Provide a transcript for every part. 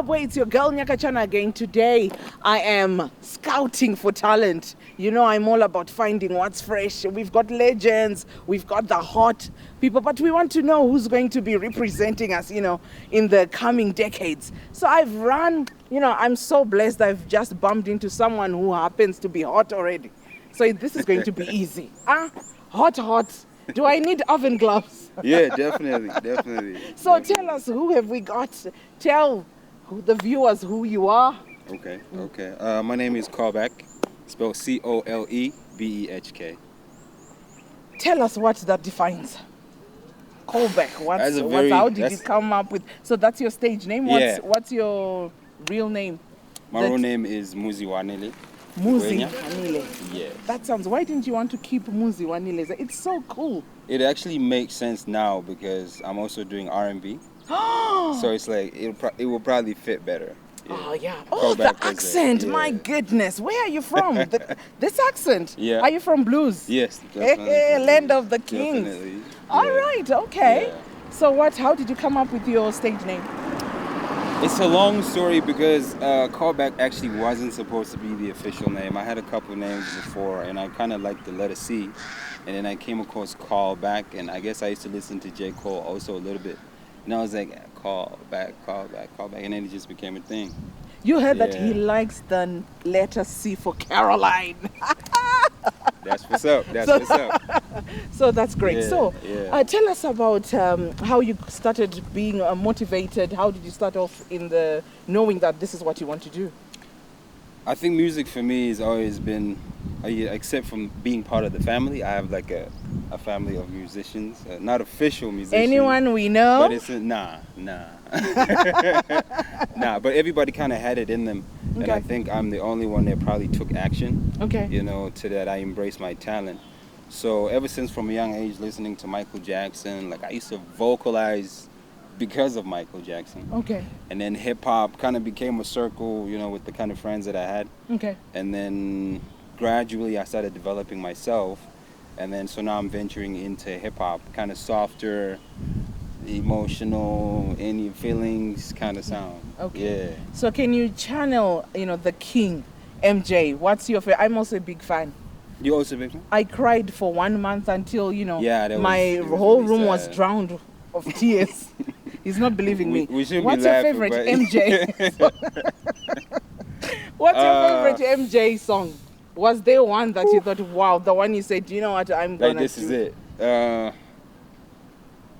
Zimbabwe? It's your girl Nyaka Chana again. Today I am scouting for talent. You know, I'm all about finding what's fresh. We've got legends, we've got the hot people, but we want to know who's going to be representing us, in the coming decades. So I've run, I'm so blessed I've just bumped into someone who happens to be hot already. So this is going to be easy. Hot. Do I need oven gloves? Yeah, definitely. So tell us, who have we got? Tell the viewers who you are. Okay. My name is Colebehk, spelled Colebehk. Tell us what that defines. Colebehk. How did you come up with? So that's your stage name. What's your real name? My real name is Muzi Wanele. Muzi Wanele. Yes. That sounds. Why didn't you want to keep Muzi Wanele? It's so cool. It actually makes sense now because I'm also doing R&B. So it's like it will probably fit better. Yeah. Oh yeah. Oh, the accent! My goodness, where are you from? This accent. Yeah. Are you from blues? Yes. Hey, land of the kings. Definitely. All right. Okay. Yeah. So how did you come up with your stage name? It's a long story because Colebehk actually wasn't supposed to be the official name. I had a couple names before, and I kind of liked the letter C. And then I came across Colebehk, and I guess I used to listen to J. Cole also a little bit. And I was like, Colebehk, and then it just became a thing. You heard that he likes the letter C for Caroline. That's what's up. So that's great. Yeah. Tell us about how you started being motivated. How did you start off in knowing that this is what you want to do? I think music for me has always been, except from being part of the family, I have like a family of musicians, not official musicians. Anyone we know? But it's nah. Nah, but everybody kind of had it in them. Okay. And I think I'm the only one that probably took action. Okay. To that I embraced my talent. So ever since from a young age listening to Michael Jackson, like I used to vocalize because of Michael Jackson. Okay. And then hip hop kind of became a circle, with the kind of friends that I had. Okay. And then gradually I started developing myself. And then so now I'm venturing into hip hop, kind of softer, emotional, any feelings kind of sound. Okay. Yeah. So can you channel, the king, MJ? What's your favorite? I'm also a big fan. You also a big fan? I cried for 1 month until, my whole room was drowned of tears. He's not believing me. We shouldn't What's be your laughing, favorite MJ? What's your favorite MJ song? Was there one that you thought, wow, the one you said, you know what, I'm gonna this is it.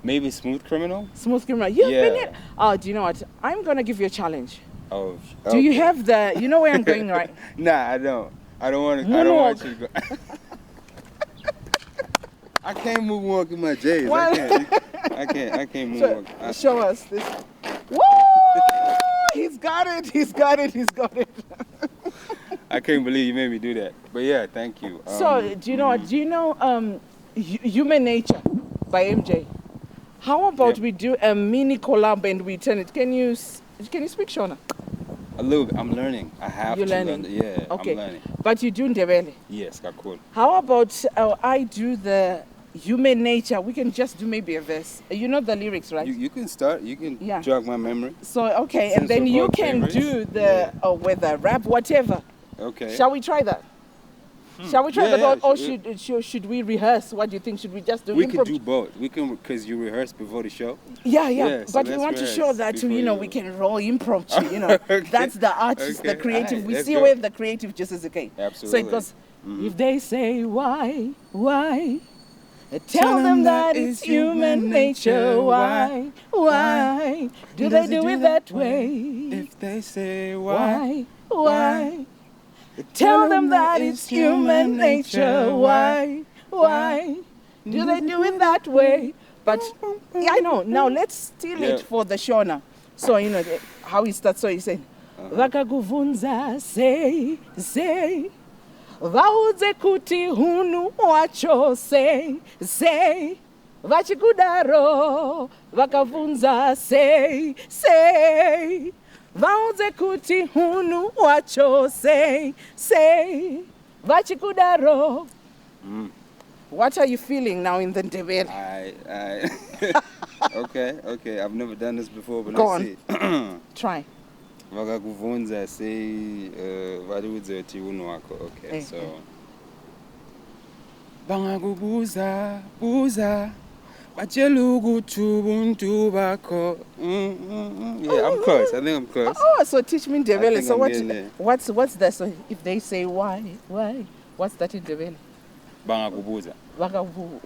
Maybe Smooth Criminal? Smooth Criminal. You've been it. Oh, do you know what? I'm gonna give you a challenge. Oh. Do you have you know where I'm going, right? Nah, I don't. I don't want you to go. I can't moonwalk in my J's. I can't moonwalk. Show us this. Woo! He's got it. I can't believe you made me do that. But yeah, thank you. So, do you know what? Do you know Human Nature by MJ? How about we do a mini collab and we turn it? Can you speak Shona? A little bit. I'm learning. I have You're to learning? learn. Yeah, okay. I'm learning. But you do Ndebele? Yes, cool. How about I do the Human Nature? We can just do maybe a verse. You know the lyrics, right? You can start. You can jog my memory. So, okay. And then you can do the rap, whatever. Okay. Shall we try that? Shall we try that? Or should we rehearse? What do you think? Should we just do We can do both. We can, because you rehearse before the show. Yeah. But we want to show that, we can roll impromptu, Okay. That's the artist, the creative. We see where the creative just is okay. Absolutely. So it goes, if they say why, tell them that it's human nature. Why do they do it that way? If they say why. Tell them that it's human nature. Why do they do it that way? But I know. Now let's steal it for the Shona. So how he starts. So he said, "Vakakuvunza say, vaudze kuti hunu wacho say, vachikudaro vakavunza say." Vaudze kuti hunu wacho say, vachikudaro. What are you feeling now in the Ndebele? Okay. I've never done this before, but Go let's on. see. Try. Vakakuvunza say variudze kuti unhu wako. Okay, so bangakubuza buza batshela ukuthi ubuntu bakho. Yeah, I'm close. I think I'm close. Oh, so teach me Ndebele. So I'm what's that? So if they say why, what's that in Ndebele? Bangakubuza.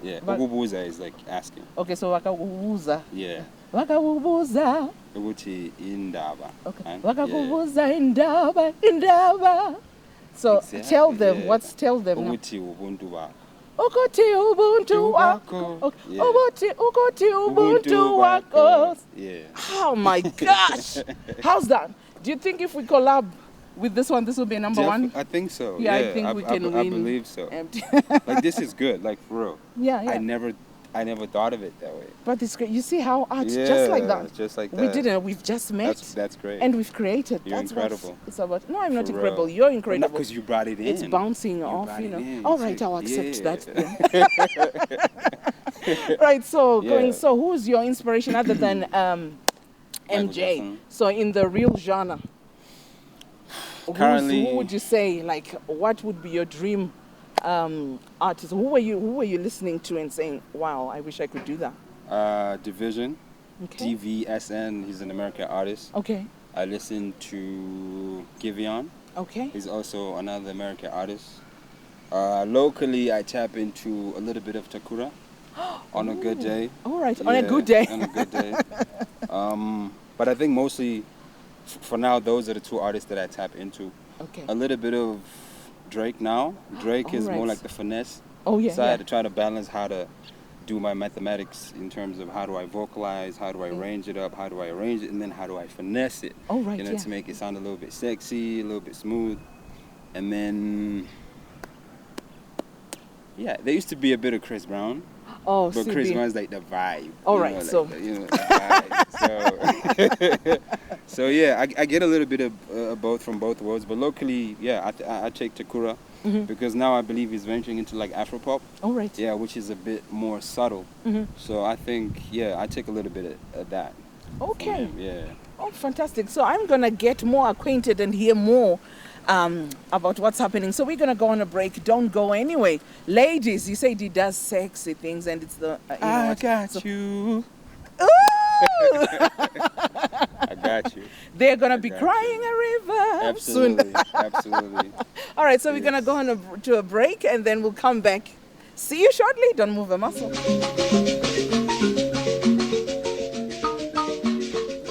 Yeah, ukubuza is like asking. Okay, so wakakubuza. Yeah. Wakakubuza. Ukuthi indaba. Okay. Wakakubuza indaba. So exactly, tell them. Yeah. Tell them now. Ukuthi ubuntu bakho. Ukuthi ubuntu wako. Ukuthi ubuntu wako. Yeah. Oh my gosh. How's that? Do you think if we collab with this one, this will be number one? I think so. Yeah, I think we can win. I believe so. Like this is good, like for real. Yeah. I never thought of it that way. But it's great. You see how art just like that. Just like that. We didn't. We've just met. That's great. And we've created. You're that's incredible. What it's about. No, I'm not For incredible. real. You're incredible. Because you brought it in. It's bouncing off, you know. All right, I'll accept that. Right. So going. So who's your inspiration other than MJ? So in the real genre. Currently, who would you say, like, what would be your dream artist? Who were you listening to and saying, wow, I wish I could do that? Division, okay. DVSN, he's an American artist. Okay. I listen to Giveon. Okay. He's also another American artist. Locally, I tap into a little bit of Takura on a good day. All right, on a good day. On a good day. But I think mostly, for now, those are the two artists that I tap into. Okay. A little bit of Drake now. Drake is more like the finesse side to try to balance how to do my mathematics in terms of how do I vocalize, how do I range it up, how do I arrange it, and then how do I finesse it. To make it sound a little bit sexy, a little bit smooth. And then, there used to be a bit of Chris Brown. Oh, but Chris Brown's like the vibe. All right, so the vibe. So I get a little bit of both from both worlds. But locally, I take Takura because now I believe he's venturing into like Afropop. All right. Yeah, which is a bit more subtle. So I think I take a little bit of that. Okay. Yeah. Oh, fantastic. So I'm gonna get more acquainted and hear more about what's happening. So we're gonna go on a break. Don't go anyway, ladies. You said he does sexy things, and it's the I got you. I got you. They're gonna be crying a river soon. Absolutely. All right, so we're gonna go on to a break, and then we'll come back. See you shortly. Don't move a muscle.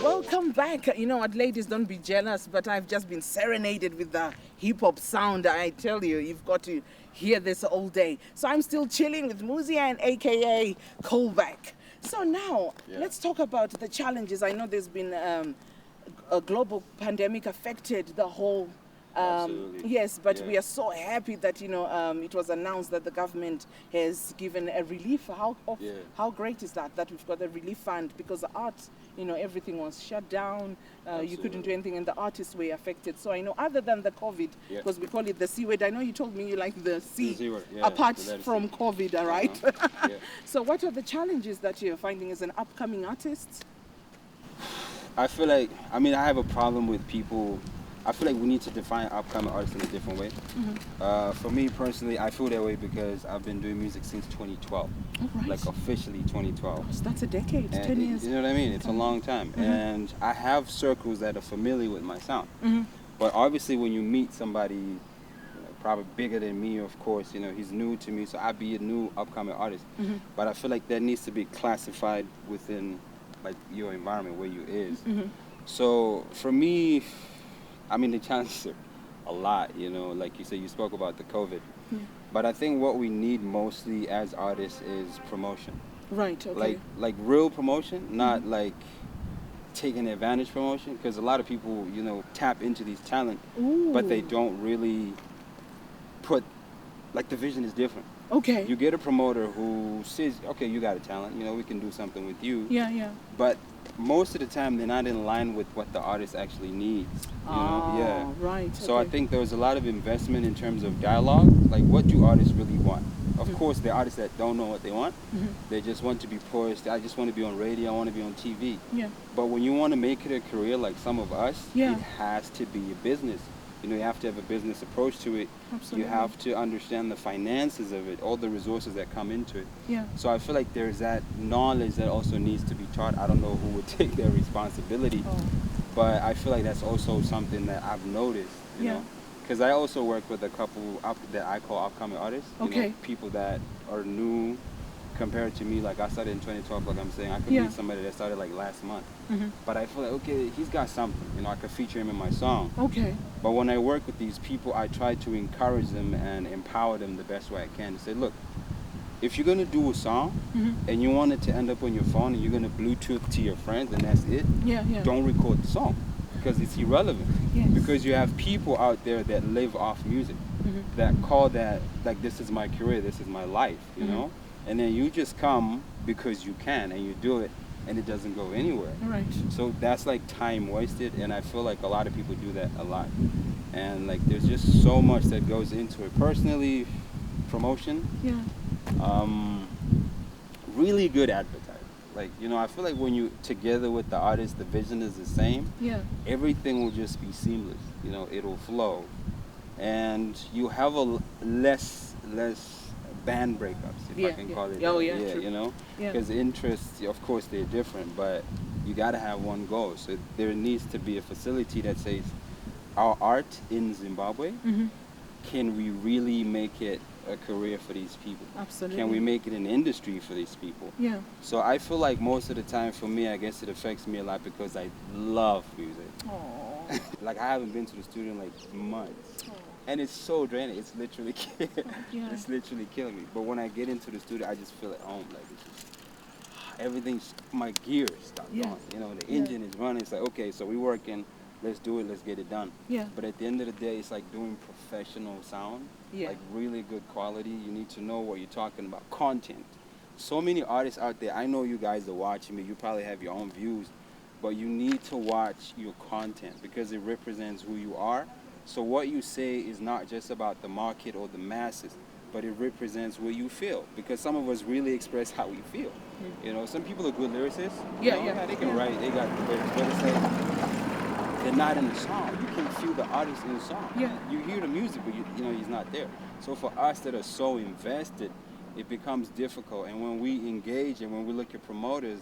Welcome back. You know what, ladies, don't be jealous, but I've just been serenaded with the hip-hop sound. I tell you, you've got to hear this all day. So I'm still chilling with Muzia and AKA Colebehk. So now, let's talk about the challenges. I know there's been a global pandemic affected the whole yes, but we are so happy that it was announced that the government has given a relief. How great is that we've got a relief fund, because the art, everything was shut down. You couldn't do anything, and the artists were affected. So I know, other than the COVID, because we call it the C word. I know you told me you like the C word, apart from COVID, all right? So what are the challenges that you're finding as an upcoming artist? I feel like, I have a problem with people. I feel like we need to define upcoming artists in a different way. For me personally, I feel that way because I've been doing music since 2012. Right. Like officially 2012. So that's a decade, 10 years. You know what I mean? It's a long time. And I have circles that are familiar with my sound. But obviously when you meet somebody probably bigger than me, of course, he's new to me, so I'd be a new upcoming artist. But I feel like that needs to be classified within like your environment where you is. So for me, the challenges are a lot, like you said, you spoke about the COVID. But I think what we need mostly as artists is promotion. Right, okay. Like real promotion, not like taking advantage promotion, because a lot of people, tap into these talent, but they don't really put, like the vision is different. Okay. You get a promoter who says, okay, you got a talent, we can do something with you. Yeah. But most of the time, they're not in line with what the artist actually needs. Right. So I think there's a lot of investment in terms of dialogue. Like, what do artists really want? Of course, there are artists that don't know what they want. They just want to be pushed. I just want to be on radio. I want to be on TV. Yeah. But when you want to make it a career like some of us, Yeah. it has to be a business. You know, you have to have a business approach to it. Absolutely. You have to understand the finances of it, all the resources that come into it. Yeah. So I feel like there's that knowledge that also needs to be taught. I don't know who would take their responsibility, but I feel like that's also something that I've noticed, you know. Because I also work with a couple that I call upcoming artists. You know, people that are new compared to me. Like I started in 2012, like I'm saying. I could meet somebody that started like last month. But I feel like, okay, he's got something. You know, I could feature him in my song. Okay. But when I work with these people, I try to encourage them and empower them the best way I can. To say, look, if you're going to do a song and you want it to end up on your phone and you're going to Bluetooth to your friends and that's it, don't record the song. Because it's irrelevant. Yes. Because you have people out there that live off music, that call that, like, this is my career, this is my life, you know? And then you just come because you can and you do it and it doesn't go anywhere. Right. So that's like time wasted, and I feel like a lot of people do that a lot. And like there's just so much that goes into it. Personally, promotion, really good advertising. Like, you know, I feel like when you together with the artist, the vision is the same. Yeah. Everything will just be seamless. You know, it'll flow, and you have a less band breakups, if I can call it. Oh, that. yeah, Yeah, true. you know, because interests, of course, they're different, but you got to have one goal. So there needs to be a facility that says, our art in Zimbabwe, can we really make it a career for these people? Absolutely. Can we make it an industry for these people? Yeah. So I feel like most of the time for me, I guess it affects me a lot because I love music. Aww. Like I haven't been to the studio in like months. And it's so draining. It's literally it's literally killing me. But when I get into the studio, I just feel at home. Like it's just, everything's, my gears start going. You know, the engine is running. It's like, okay, so we're working. Let's do it. Let's get it done. Yeah. But at the end of the day, it's like doing professional sound. Yeah. Like really good quality. You need to know what you're talking about. Content. So many artists out there. I know you guys are watching me. You probably have your own views. But you need to watch your content because it represents who you are. So what you say is not just about the market or the masses, but it represents what you feel. Because some of us really express how we feel. You know, some people are good lyricists. Yeah, they can write. They got the lyrics. But it's like, they're not in the song. You can feel the artist in the song. Yeah. You hear the music, but you know he's not there. So for us that are so invested, it becomes difficult. And when we engage and when we look at promoters,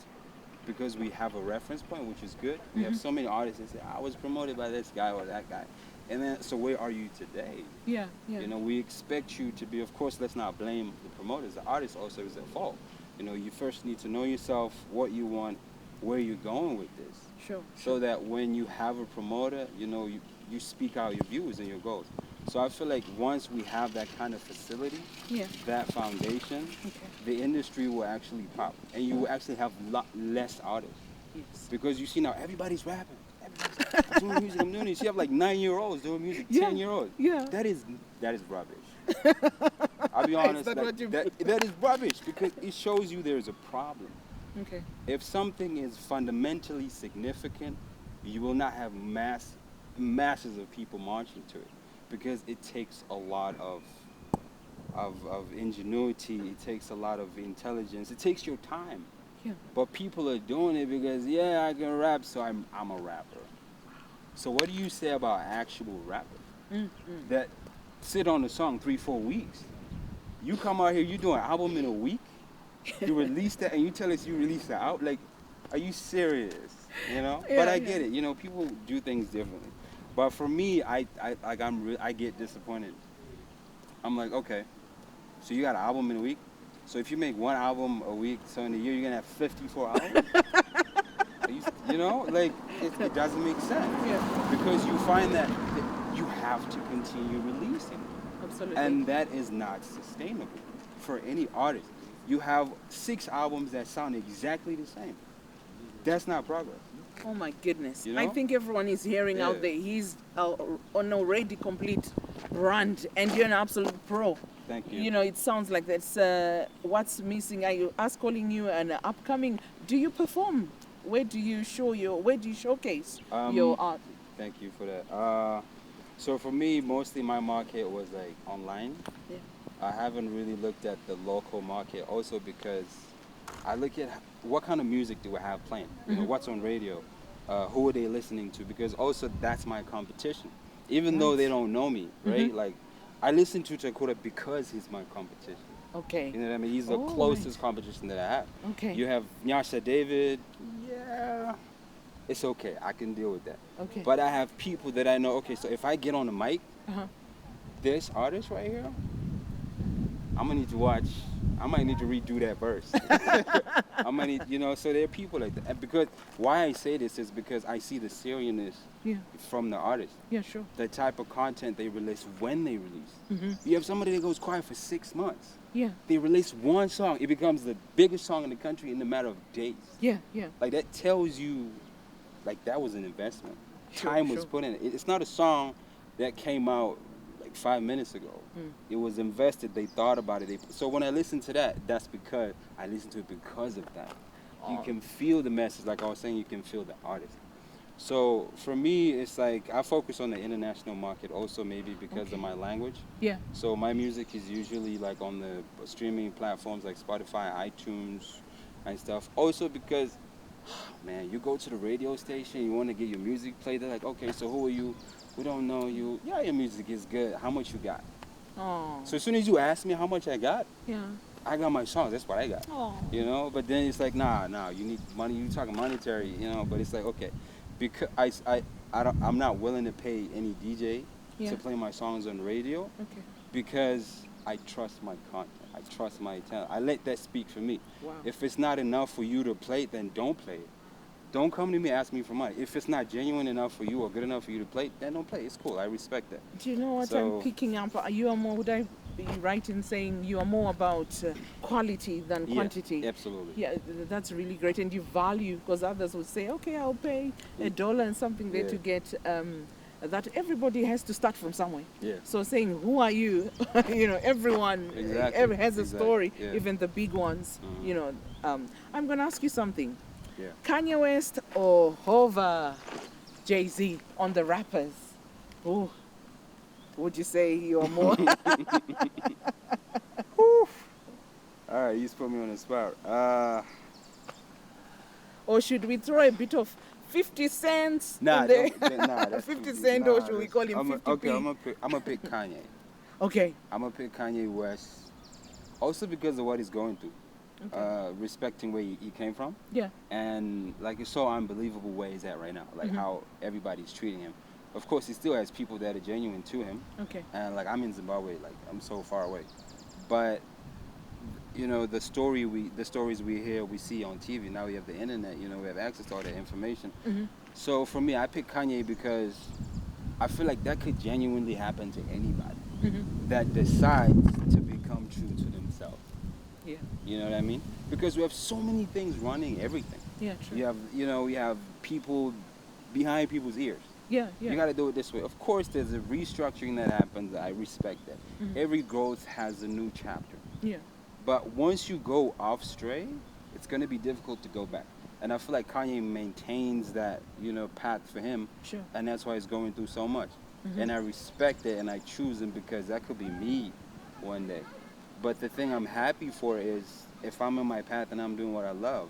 because we have a reference point, which is good, we have so many artists that say, I was promoted by this guy or that guy. And then, so where are you today? Yeah. You know, we expect you to be, of course, let's not blame the promoters. The artist also is at fault. You know, you first need to know yourself, what you want, where you're going with this. Sure. So that when you have a promoter, you know, you speak out your views and your goals. So I feel like once we have that kind of facility, that foundation, the industry will actually pop. And you will actually have less artists. Yes. Because you see now, everybody's rapping. Everybody's doing music, I'm doing this. You have like 9-year-olds doing music, 10-year-olds. Yeah. That is rubbish. I'll be honest, that is rubbish because it shows you there's a problem. Okay. If something is fundamentally significant, you will not have masses of people marching to it because it takes a lot of ingenuity, it takes a lot of intelligence, it takes your time. Yeah. But people are doing it because, I can rap, so I'm a rapper. So what do you say about actual rappers that sit on a song 3-4 weeks? You come out here, you do an album in a week, you release that, and you tell us you released that out. Like, are you serious? You know? But I get it. You know, people do things differently. But for me, I get disappointed. I'm like, okay, so you got an album in a week? So if you make one album a week, so in a year you're gonna have 54 albums? You know, like it doesn't make sense. Yeah. Because you find that you have to continue releasing. Absolutely. And that is not sustainable for any artist. You have 6 albums that sound exactly the same. That's not progress. Oh my goodness. You know? I think everyone is hearing out there. He's an already complete brand and you're an absolute pro. Thank you. You know, it sounds like that's what's missing. Are you us calling you an upcoming? Do you perform? Where do you showcase your art? Thank you for that. So for me, mostly my market was like online. Yeah. I haven't really looked at the local market. Also because I look at what kind of music do I have playing. You know, what's on radio, who are they listening to? Because also that's my competition. Even though they Right. don't know me, right? Like I listen to Takura because he's my competition. Okay. You know what I mean? He's the Oh, closest right. competition that I have. Okay. You have Nyasha David. Yeah, it's okay. I can deal with that. Okay. But I have people that I know. Okay, so if I get on the mic, Uh-huh. this artist right here, I'm gonna need to watch. I might need to redo that verse. I might need, you know. So there are people like that. And because why I say this is because I see the seriousness Yeah. from the artist. Yeah, sure. The type of content they release when they release. Mm-hmm. You have somebody that goes quiet for 6 months. Yeah. They release one song, it becomes the biggest song in the country in a matter of days. Yeah, yeah. Like that tells you, like that was an investment. Sure, Time was sure. put in it. It's not a song that came out like 5 minutes ago. It was invested. They thought about it. So when I listen to that, that's because I listen to it because of that. You can feel the message, like I was saying. You can feel the artist. So for me, it's like I focus on the international market also, maybe because Okay. of my language. Yeah. So my music is usually like on the streaming platforms like Spotify, iTunes, and stuff. Also because, man, you go to the radio station, you want to get your music played. They're like, okay, so who are you? We don't know you. Yeah, your music is good. How much you got? Oh. So as soon as you ask me how much I got, Yeah. I got my songs. That's what I got. Oh. You know. But then it's like, nah, you need money. You talking monetary, you know. But it's like, okay, because I'm not willing to pay any DJ Yeah. to play my songs on the radio Okay. because I trust my content. I trust my talent. I let that speak for me. Wow. If it's not enough for you to play it, then don't play it. Don't come to me and ask me for money. If it's not genuine enough for you or good enough for you to play, then don't play. It's cool. I respect that. Do you know what So- I'm picking up? You are more, would I be right in saying you are more about quality than quantity? Yeah, absolutely. Yeah, that's really great. And you value, because others would say, okay, I'll pay $1 and something there Yeah. to get that. Everybody has to start from somewhere. Yeah. So saying, who are you? You know, everyone Exactly, has a exactly, story, yeah. even the big ones. You know, I'm going to ask you something. Yeah. Kanye West or Hova, Jay-Z on the rappers? Who would you say you're more? All right, you just put me on the spot. Or should we throw a bit of 50 cents Nah, in there? nah, that's 50 too- cent, nah, or should we that's- call him I'm 50p? Okay, I'm gonna pick Kanye. Okay. I'm gonna pick Kanye West, also because of what he's going through. Respecting where he came from, Yeah. and like it's so unbelievable where he's at right now. Like how everybody's treating him. Of course, he still has people that are genuine to him. Okay. And like I'm in Zimbabwe, like I'm so far away. But you know, the stories we hear, we see on TV. Now we have the internet. You know, we have access to all that information. So for me, I pick Kanye because I feel like that could genuinely happen to anybody that decides to become true to themselves. Yeah. You know what I mean? Because we have so many things running everything. Yeah, true. We have people behind people's ears. Yeah, yeah. You got to do it this way. Of course, there's a restructuring that happens. I respect that. Every growth has a new chapter. Yeah. But once you go off stray, it's going to be difficult to go back. And I feel like Kanye maintains that, path for him. Sure. And that's why he's going through so much. And I respect it, and I choose him because that could be me one day. But the thing I'm happy for is if I'm in my path and I'm doing what I love,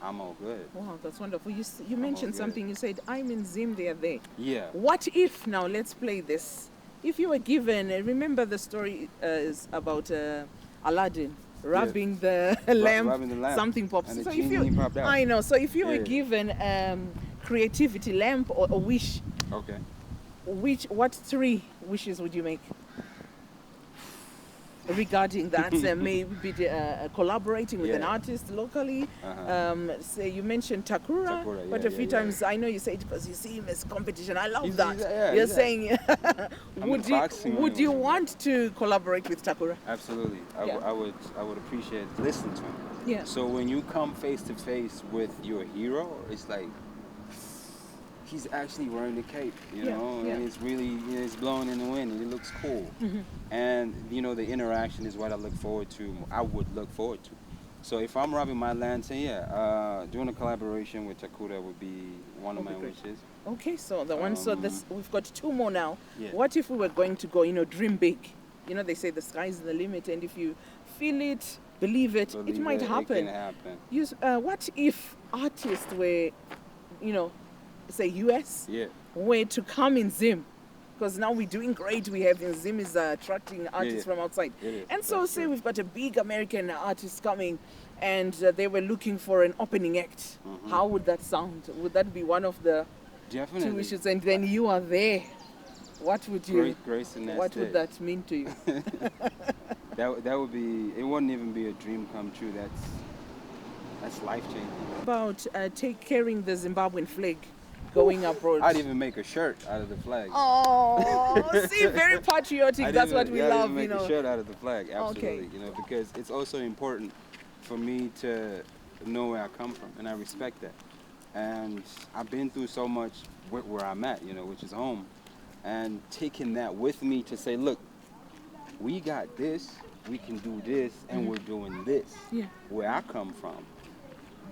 I'm all good. Wow, that's wonderful. You mentioned good. something. You said, I'm in Zim, they are there. Yeah. What if, now let's play this. If you were given, remember the story is about Aladdin rubbing the lamp, rubbing the lamp, something pops. and the So if genie you, popped out. I know. So if you were Yeah. given creativity lamp or a wish, Okay. what 3 wishes would you make regarding that? Maybe collaborating with an Yeah. artist locally. Uh-huh. Say you mentioned Takura, Takura, but yeah, a few yeah, times I know you say it because you see him as competition. I love He's- that. yeah, You're yeah. saying, I'm would in boxing would with you him. want to collaborate with Takura? Absolutely. Yeah. I would appreciate listen to him. Yeah. So when you come face to face with your hero, it's like he's actually wearing the cape, Yeah, yeah. and it's really, it's blowing in the wind and it looks cool. And the interaction is what I look forward to. I would look forward to. So if I'm rubbing my lantern, doing a collaboration with Takura would be one of Would my be great. wishes. Okay, so the one, so this we've got 2 more now. Yeah. What if we were going to go, dream big? You know, they say the sky is the limit, and if you feel it, believe it, it might happen. It can happen. What if artists were, you know, say US, were to come in Zim? Because now we're doing great. We have Zim is attracting artists from outside. And so That's say true. we've got a big American artist coming and they were looking for an opening act. How would that sound? Would that be one of the Definitely. 2 wishes? And then you are there. What would you? Great grace in that What state. would that mean to you? That would be. It wouldn't even be a dream come true. That's life changing. About carrying the Zimbabwean flag going abroad. I'd even make a shirt out of the flag. Oh, see, very patriotic. That's what we love, I'd even make a shirt out of the flag. Absolutely. Okay. You know, because it's also important for me to know where I come from, and I respect that. And I've been through so much where I'm at, you know, which is home, and taking that with me to say, look, we got this, we can do this, and we're doing this. Yeah. Where I come from,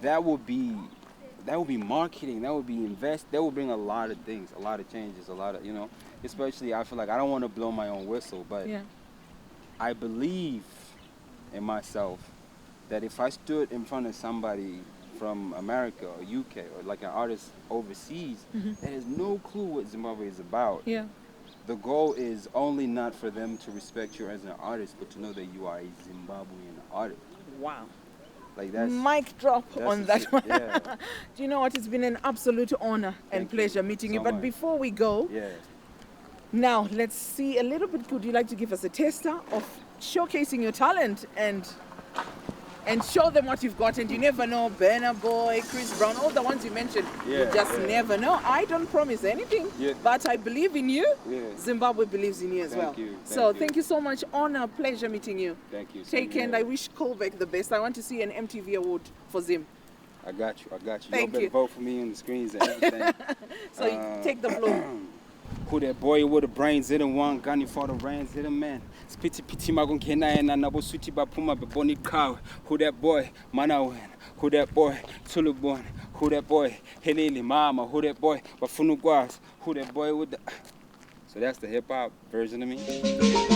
that would be marketing, that would be that would bring a lot of things, a lot of changes, a lot of, you know, especially I feel like I don't want to blow my own whistle, but I believe in myself that if I stood in front of somebody from America or UK or like an artist overseas that has no clue what Zimbabwe is about, the goal is only not for them to respect you as an artist, but to know that you are a Zimbabwean artist. Wow. Like that's mic drop on that one. Yeah. Do you know what? It's been an absolute honor and pleasure meeting you. so But much. before we go, now let's see a little bit. Would you like to give us a taster of showcasing your talent and show them what you've got? And you never know, Burna Boy, Chris Brown, all the ones you mentioned. You just never know. I don't promise anything, but I believe in you. Zimbabwe believes in you as well. Thank you so much. Honor, pleasure meeting you. Thank you. Take care, and I wish Colebehk the best. I want to see an MTV award for Zim. I got you. Thank better you. vote for me on the screens and everything. So you take the floor. Who that boy with the brains didn't want gunny for the rains hit a man. Spitty pity magun kena and anabo suti bapuma beboni cow. Who that boy manawen. Who that boy tulubon. Who that boy helele mama. Who that boy bafunu guas. Who that boy with the. So that's the hip hop version of me.